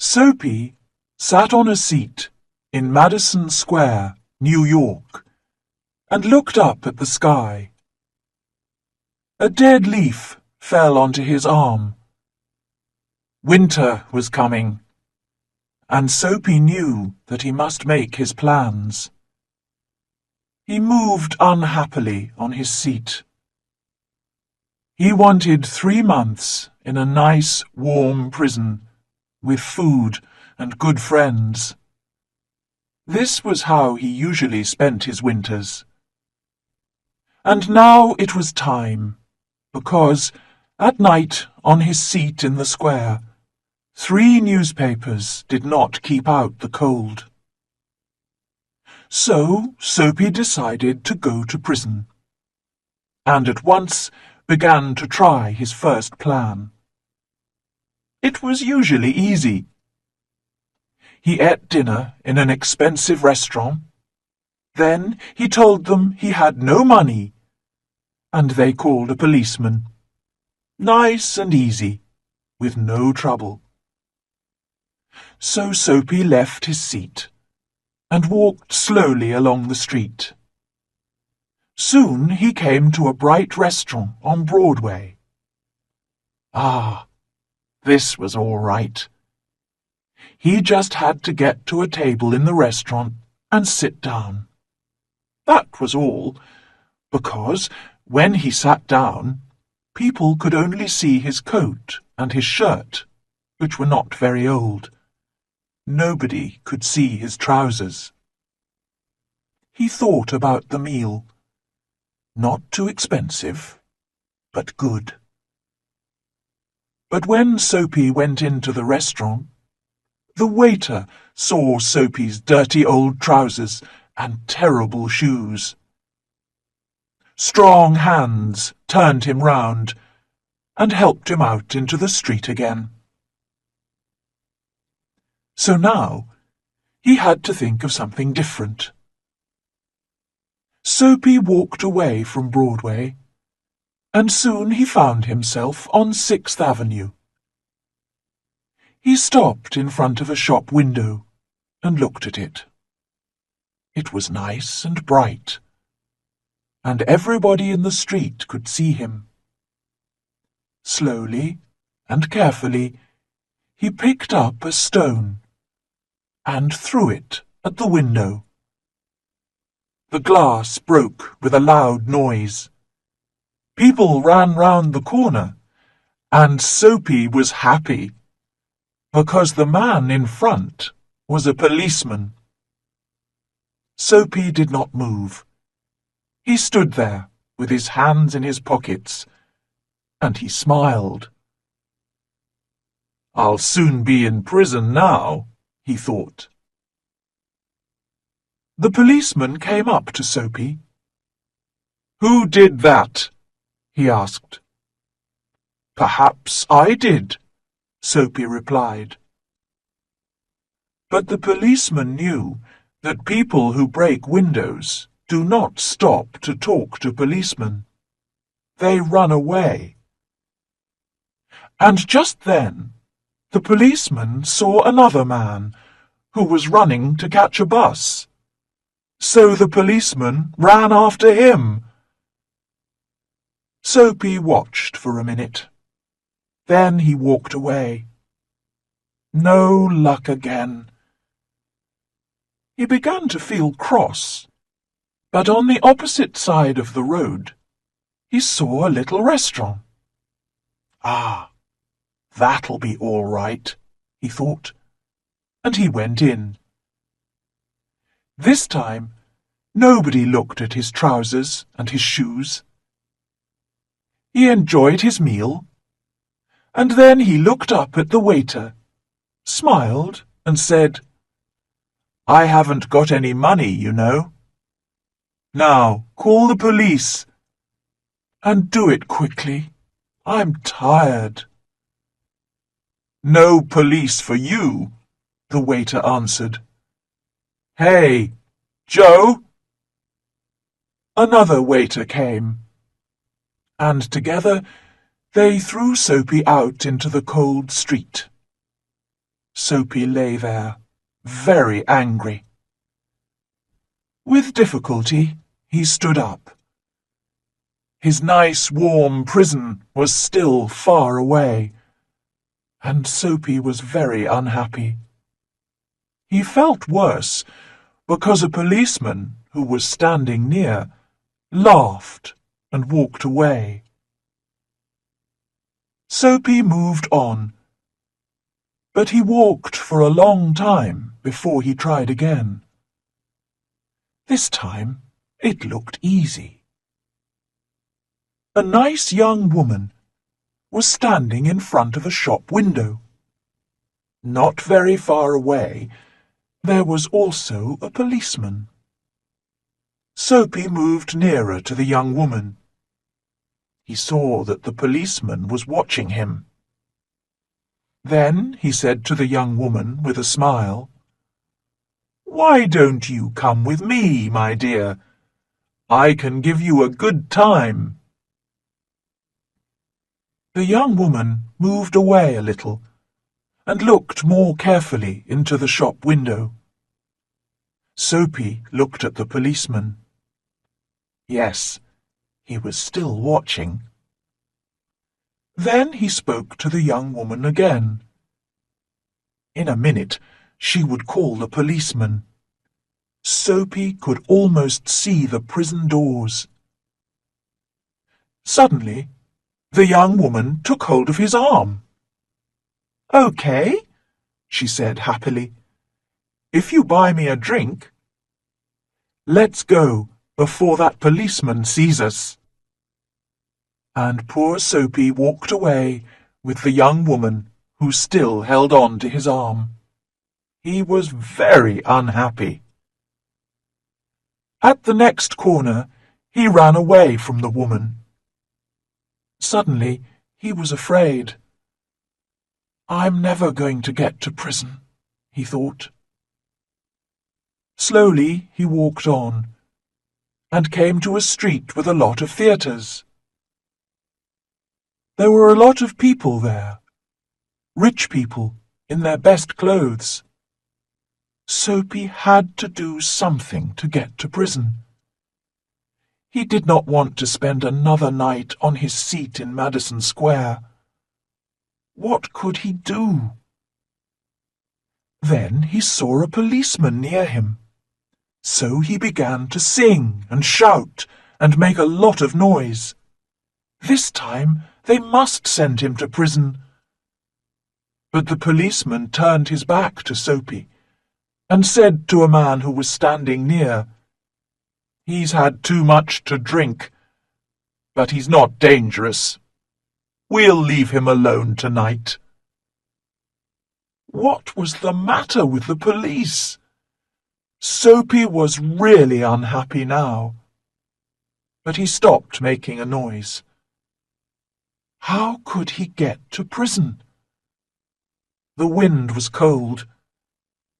Soapy sat on a seat in Madison Square, New York, and looked up at the sky. A dead leaf fell onto his arm. Winter was coming, and Soapy knew that he must make his plans. He moved unhappily on his seat. He wanted 3 months in a nice, warm prison, with food and good friends. This was how he usually spent his winters. And now it was time, because at night on his seat in the square, 3 newspapers did not keep out the cold. So Soapy decided to go to prison, and at once began to try his first plan. It was usually easy. He ate dinner in an expensive restaurant. Then he told them he had no money, and they called a policeman. Nice and easy, with no trouble. So Soapy left his seat and walked slowly along the street. Soon he came to a bright restaurant on Broadway. Ah, this was all right. He just had to get to a table in the restaurant and sit down. That was all, because when he sat down, people could only see his coat and his shirt, which were not very old. Nobody could see his trousers. He thought about the meal. Not too expensive, but good. But when Soapy went into the restaurant, the waiter saw Soapy's dirty old trousers and terrible shoes. Strong hands turned him round and helped him out into the street again. So now he had to think of something different. Soapy walked away from Broadway, and soon he found himself on 6th Avenue. He stopped in front of a shop window and looked at it. It was nice and bright, and everybody in the street could see him. Slowly and carefully, he picked up a stone and threw it at the window. The glass broke with a loud noise. People ran round the corner, and Soapy was happy, because the man in front was a policeman. Soapy did not move. He stood there with his hands in his pockets, and he smiled. "I'll soon be in prison now," he thought. The policeman came up to Soapy. "Who did that?" he asked. "Perhaps I did," Soapy replied. But the policeman knew that people who break windows do not stop to talk to policemen. They run away. And just then, the policeman saw another man who was running to catch a bus. So the policeman ran after him. Soapy watched for a minute. Then he walked away. No luck again. He began to feel cross, but on the opposite side of the road, he saw a little restaurant. Ah, that'll be all right, he thought, and he went in. This time, nobody looked at his trousers and his shoes. He enjoyed his meal, and then he looked up at the waiter, smiled, and said, "I haven't got any money, you know. Now, call the police. And do it quickly. I'm tired." "No police for you," the waiter answered. "Hey, Joe!" Another waiter came, and together they threw Soapy out into the cold street. Soapy lay there, very angry. With difficulty, he stood up. His nice warm prison was still far away, and Soapy was very unhappy. He felt worse because a policeman who was standing near laughed and walked away. Soapy moved on, but he walked for a long time before he tried again. This time it looked easy. A nice young woman was standing in front of a shop window. Not very far away, there was also a policeman. Soapy moved nearer to the young woman. He saw that the policeman was watching him. Then he said to the young woman with a smile, "Why don't you come with me, my dear? I can give you a good time." The young woman moved away a little and looked more carefully into the shop window. Soapy looked at the policeman. Yes, he was still watching. Then he spoke to the young woman again. In a minute she would call the policeman. Soapy could almost see the prison doors. Suddenly, the young woman took hold of his arm. "Okay," she said happily. "If you buy me a drink, let's go before that policeman sees us." And poor Soapy walked away with the young woman who still held on to his arm. He was very unhappy. At the next corner, he ran away from the woman. Suddenly, he was afraid. "I'm never going to get to prison," he thought. Slowly he walked on, and came to a street with a lot of theatres. There were a lot of people there, rich people in their best clothes. Soapy had to do something to get to prison. He did not want to spend another night on his seat in Madison Square. What could he do? Then he saw a policeman near him. So he began to sing and shout and make a lot of noise. This time they must send him to prison. But the policeman turned his back to Soapy and said to a man who was standing near, "He's had too much to drink, but he's not dangerous. We'll leave him alone tonight." What was the matter with the police? Soapy was really unhappy now, but he stopped making a noise. How could he get to prison? The wind was cold,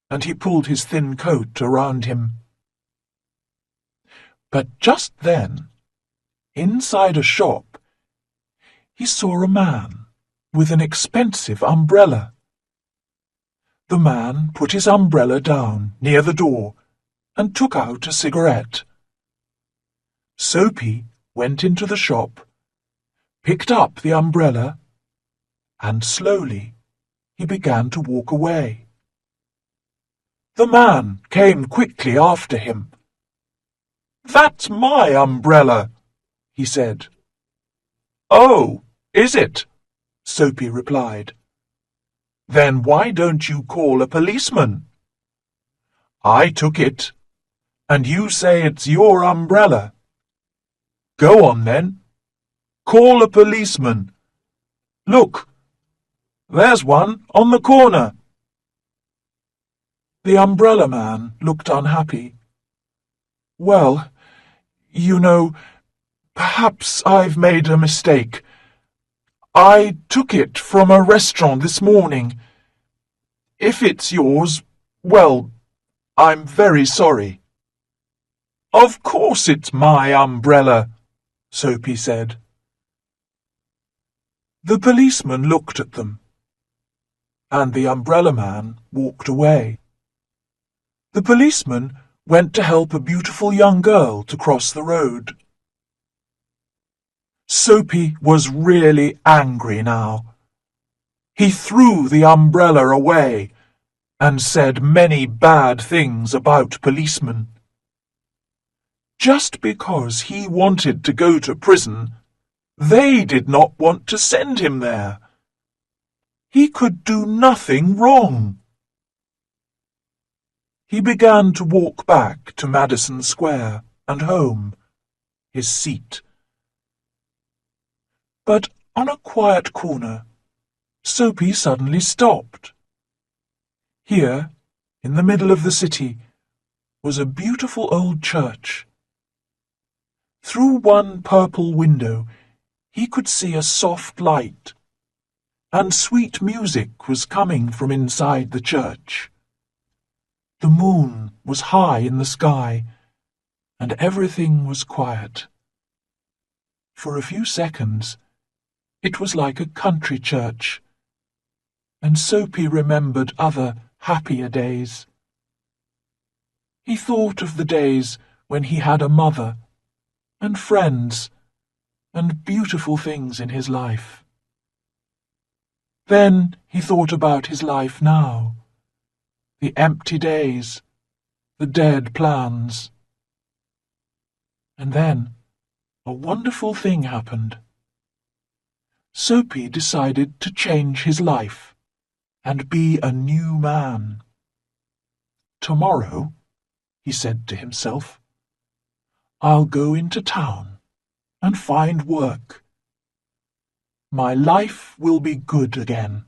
and he pulled his thin coat around him. But just then, inside a shop, he saw a man with an expensive umbrella. The man put his umbrella down near the door and took out a cigarette. Soapy went into the shop, picked up the umbrella, and slowly he began to walk away. The man came quickly after him. "That's my umbrella," he said. "Oh, is it?" Soapy replied. "Then why don't you call a policeman? I took it, and you say it's your umbrella. Go on then. Call a policeman. Look, there's one on the corner." The umbrella man looked unhappy. "Well, you know, perhaps I've made a mistake. I took it from a restaurant this morning. If it's yours, well, I'm very sorry." "Of course it's my umbrella," Soapy said. 'The policeman looked at them. and the umbrella man walked away. The policeman went to help a beautiful young girl to cross the road. Soapy was really angry now. He threw the umbrella away and said many bad things about policemen. Just because he wanted to go to prison, they did not want to send him there. He could do nothing wrong. He began to walk back to Madison Square and home, his seat. But on a quiet corner, Soapy suddenly stopped. Here, in the middle of the city, was a beautiful old church. Through one purple window, he could see a soft light, and sweet music was coming from inside the church. The moon was high in the sky, and everything was quiet. For a few seconds, it was like a country church, and Soapy remembered other happier days. He thought of the days when he had a mother, and friends, and beautiful things in his life. Then he thought about his life now, the empty days, the dead plans. And then a wonderful thing happened. Soapy decided to change his life and be a new man. Tomorrow, he said to himself, I'll go into town and find work. My life will be good again.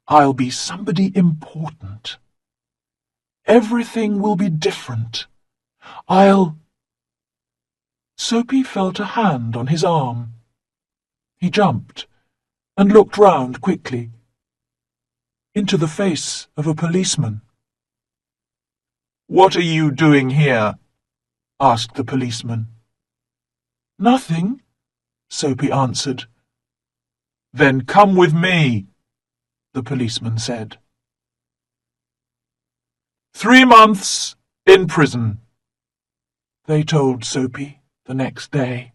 I'll be somebody important. Everything will be different. Soapy felt a hand on his arm. He jumped and looked round quickly into the face of a policeman. "What are you doing here?" asked the policeman. "Nothing," Soapy answered. "Then come with me," the policeman said. 3 months in prison, they told Soapy the next day.